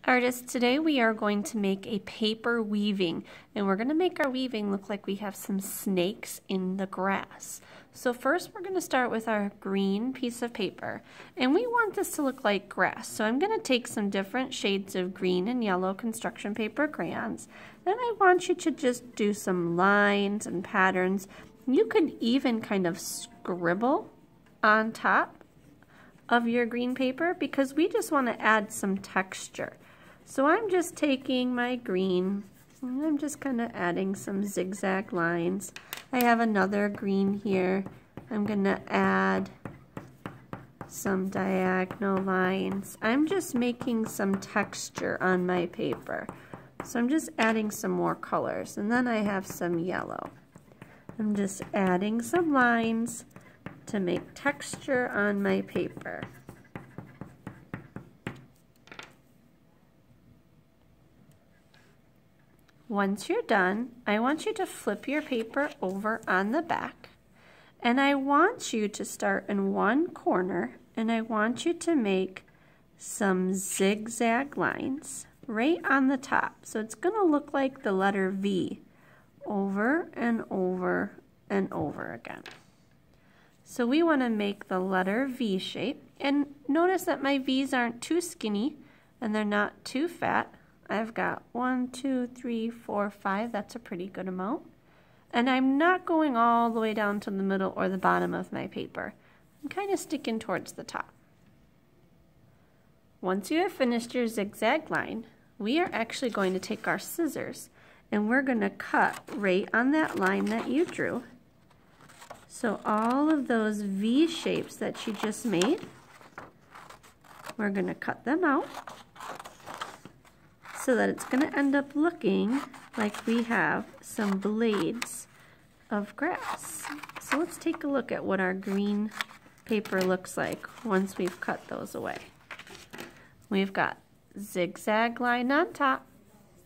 Artists, today we are going to make a paper weaving, and we're going to make our weaving look like we have some snakes in the grass. So first we're going to start with our green piece of paper, and we want this to look like grass. So I'm going to take some different shades of green and yellow construction paper crayons, and I want you to just do some lines and patterns. You could even kind of scribble on top of your green paper because we just want to add some texture. So I'm just taking my green and I'm just kind of adding some zigzag lines. I have another green here. I'm going to add some diagonal lines. I'm just making some texture on my paper. So I'm just adding some more colors, and then I have some yellow. I'm just adding some lines to make texture on my paper. Once you're done, I want you to flip your paper over on the back, and I want you to start in one corner, and I want you to make some zigzag lines right on the top. So it's going to look like the letter V over and over and over again. So we want to make the letter V shape, and notice that my V's aren't too skinny and they're not too fat. I've got 1, 2, 3, 4, 5. That's a pretty good amount. And I'm not going all the way down to the middle or the bottom of my paper. I'm kind of sticking towards the top. Once you have finished your zigzag line, we are actually going to take our scissors and we're going to cut right on that line that you drew. So all of those V shapes that you just made, we're going to cut them out so that it's going to end up looking like we have some blades of grass. So let's take a look at what our green paper looks like once we've cut those away. We've got zigzag line on top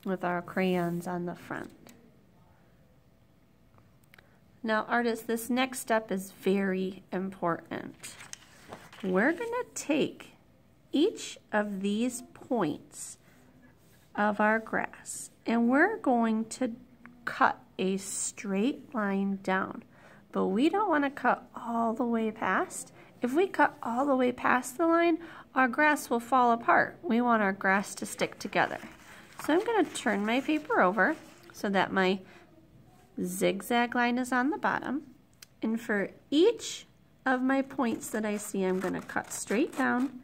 with our crayons on the front. Now artists, this next step is very important. We're going to take each of these points of our grass and we're going to cut a straight line down, but we don't want to cut all the way past. If we cut all the way past the line, our grass will fall apart. We want our grass to stick together. So I'm going to turn my paper over so that my zigzag line is on the bottom, and for each of my points that I see, I'm going to cut straight down,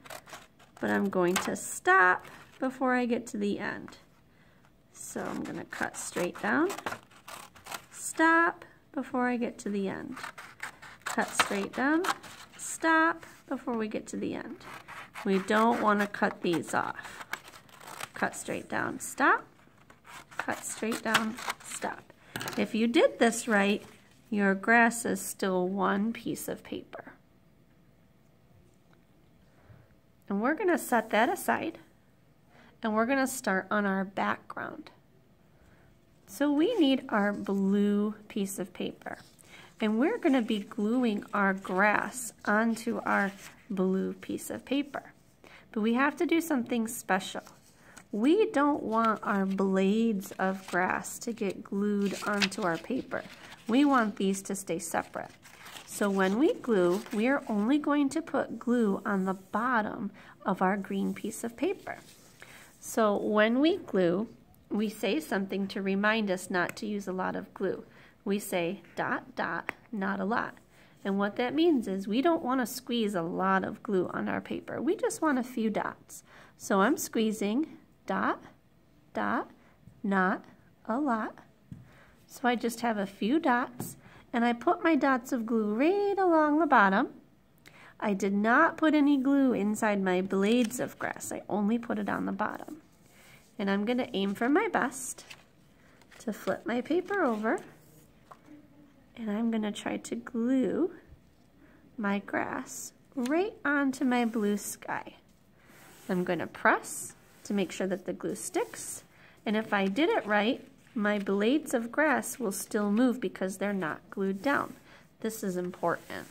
but I'm going to stop before I get to the end. So I'm going to cut straight down, stop before I get to the end, cut straight down, stop before we get to the end. We don't want to cut these off. Cut straight down, stop, cut straight down, stop. If you did this right, your grass is still one piece of paper. And we're going to set that aside. And we're going to start on our background. So we need our blue piece of paper. And we're going to be gluing our grass onto our blue piece of paper. But we have to do something special. We don't want our blades of grass to get glued onto our paper. We want these to stay separate. So when we glue, we are only going to put glue on the bottom of our green piece of paper. So when we glue, we say something to remind us not to use a lot of glue. We say dot, dot, not a lot. And what that means is we don't want to squeeze a lot of glue on our paper. We just want a few dots. So I'm squeezing dot, dot, not a lot. So I just have a few dots, and I put my dots of glue right along the bottom. I did not put any glue inside my blades of grass. I only put it on the bottom. And I'm going to aim for my best to flip my paper over, and I'm going to try to glue my grass right onto my blue sky. I'm going to press to make sure that the glue sticks, and if I did it right, my blades of grass will still move because they're not glued down. This is important.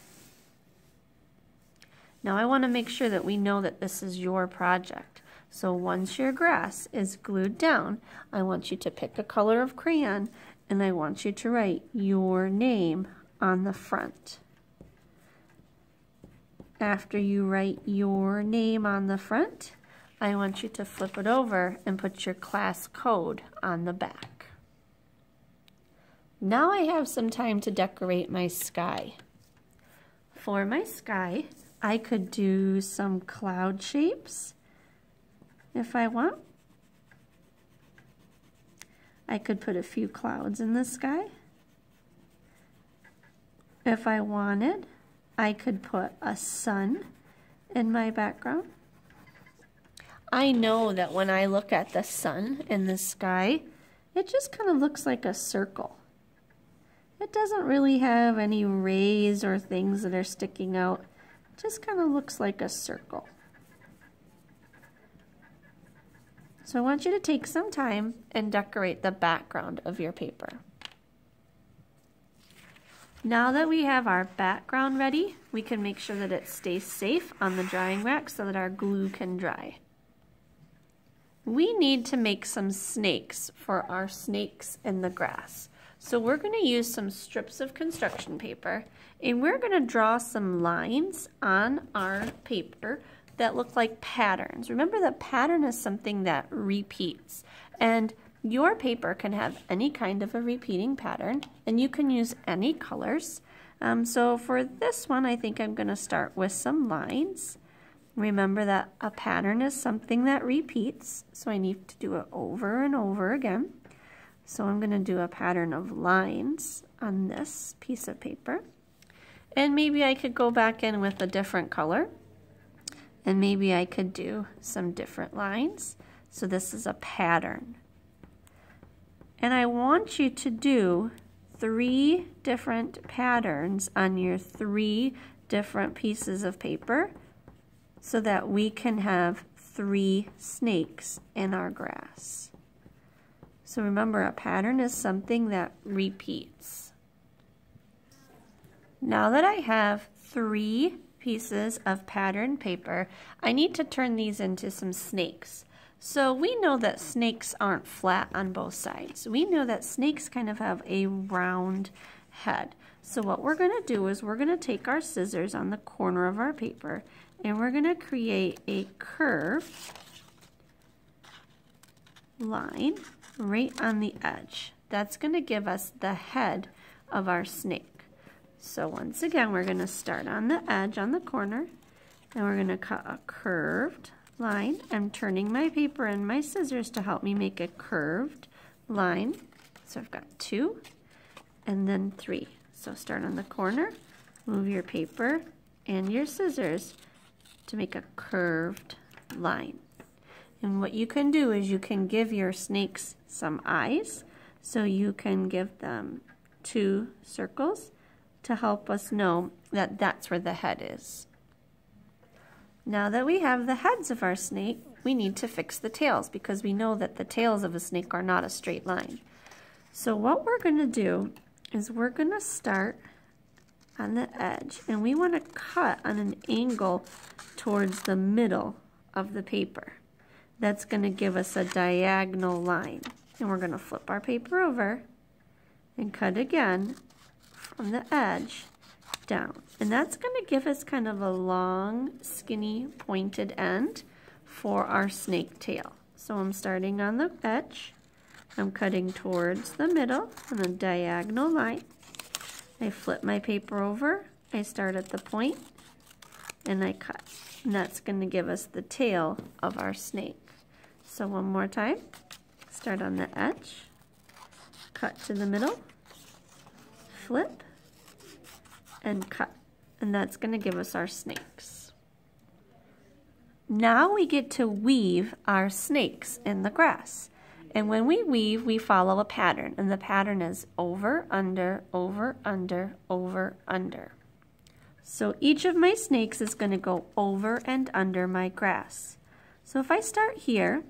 Now I want to make sure that we know that this is your project. So once your grass is glued down, I want you to pick a color of crayon and I want you to write your name on the front. After you write your name on the front, I want you to flip it over and put your class code on the back. Now I have some time to decorate my sky. For my sky, I could do some cloud shapes if I want. I could put a few clouds in the sky. If I wanted, I could put a sun in my background. I know that when I look at the sun in the sky, it just kind of looks like a circle. It doesn't really have any rays or things that are sticking out. It just kind of looks like a circle. So I want you to take some time and decorate the background of your paper. Now that we have our background ready, we can make sure that it stays safe on the drying rack so that our glue can dry. We need to make some snakes for our snakes in the grass. So we're going to use some strips of construction paper and we're going to draw some lines on our paper that look like patterns. Remember that pattern is something that repeats, and your paper can have any kind of a repeating pattern and you can use any colors. So for this one, I think I'm going to start with some lines. Remember that a pattern is something that repeats, so I need to do it over and over again. So I'm going to do a pattern of lines on this piece of paper. And maybe I could go back in with a different color. And maybe I could do some different lines. So this is a pattern. And I want you to do 3 different patterns on your 3 different pieces of paper so that we can have 3 snakes in our grass. So remember, a pattern is something that repeats. Now that I have 3 pieces of patterned paper, I need to turn these into some snakes. So we know that snakes aren't flat on both sides. We know that snakes kind of have a round head. So what we're going to do is we're going to take our scissors on the corner of our paper and we're going to create a curved line right on the edge. That's going to give us the head of our snake. So once again, we're going to start on the edge on the corner and we're going to cut a curved line. I'm turning my paper and my scissors to help me make a curved line. So I've got 2 and then 3. So start on the corner, move your paper and your scissors to make a curved line. And what you can do is you can give your snakes some eyes. So you can give them 2 circles to help us know that that's where the head is. Now that we have the heads of our snake, we need to fix the tails because we know that the tails of a snake are not a straight line. So what we're going to do is we're going to start on the edge and we want to cut on an angle towards the middle of the paper. That's going to give us a diagonal line. And we're going to flip our paper over and cut again from the edge down. And that's going to give us kind of a long, skinny, pointed end for our snake tail. So I'm starting on the edge. I'm cutting towards the middle on a diagonal line. I flip my paper over. I start at the point and I cut. And that's going to give us the tail of our snake. So one more time, start on the edge, cut to the middle, flip, and cut. And that's going to give us our snakes. Now we get to weave our snakes in the grass. And when we weave, we follow a pattern. And the pattern is over, under, over, under, over, under. So each of my snakes is going to go over and under my grass. So if I start here,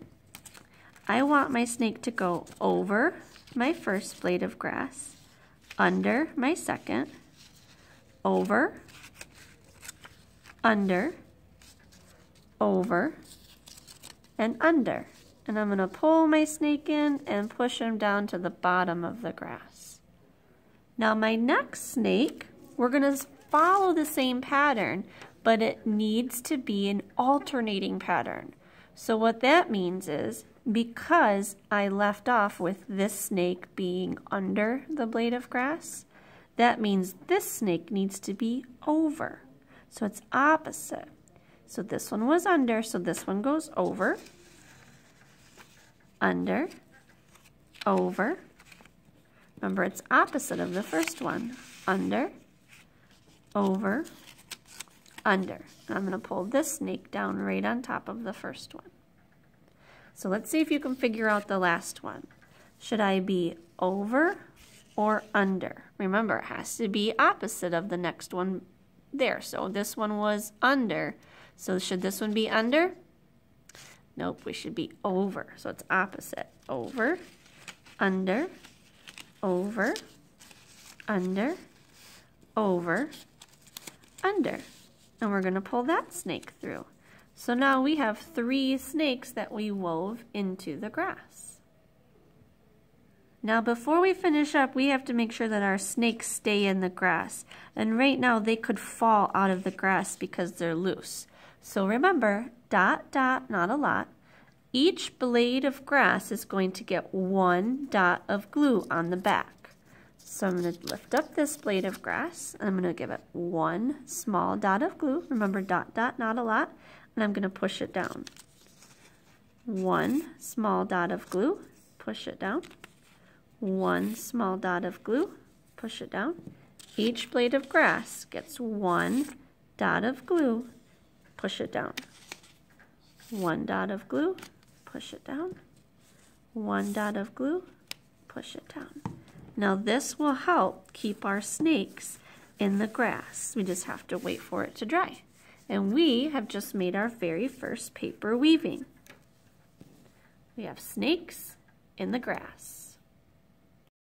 I want my snake to go over my first blade of grass, under my second, over, under, over, and under. And I'm going to pull my snake in and push him down to the bottom of the grass. Now my next snake, we're going to follow the same pattern, but it needs to be an alternating pattern. So what that means is, because I left off with this snake being under the blade of grass, that means this snake needs to be over. So it's opposite. So this one was under, so this one goes over, under, over. Remember, it's opposite of the first one. Under, over, under. And I'm going to pull this snake down right on top of the first one. So let's see if you can figure out the last one. Should I be over or under? Remember, it has to be opposite of the next one there. So this one was under. So should this one be under? Nope, we should be over. So it's opposite. Over, under, over, under, over, under. And we're going to pull that snake through. So now we have 3 snakes that we wove into the grass. Now before we finish up, we have to make sure that our snakes stay in the grass. And right now they could fall out of the grass because they're loose. So remember, dot, dot, not a lot. Each blade of grass is going to get 1 dot of glue on the back. So I'm going to lift up this blade of grass, and I'm going to give it 1 small dot of glue. Remember, dot, dot, not a lot. And I'm going to push it down. 1 small dot of glue, push it down. 1 small dot of glue, push it down. Each blade of grass gets 1 dot of glue, push it down. 1 dot of glue, push it down. 1 dot of glue, push it down. Now this will help keep our snakes in the grass. We just have to wait for it to dry. And we have just made our very first paper weaving. We have snakes in the grass.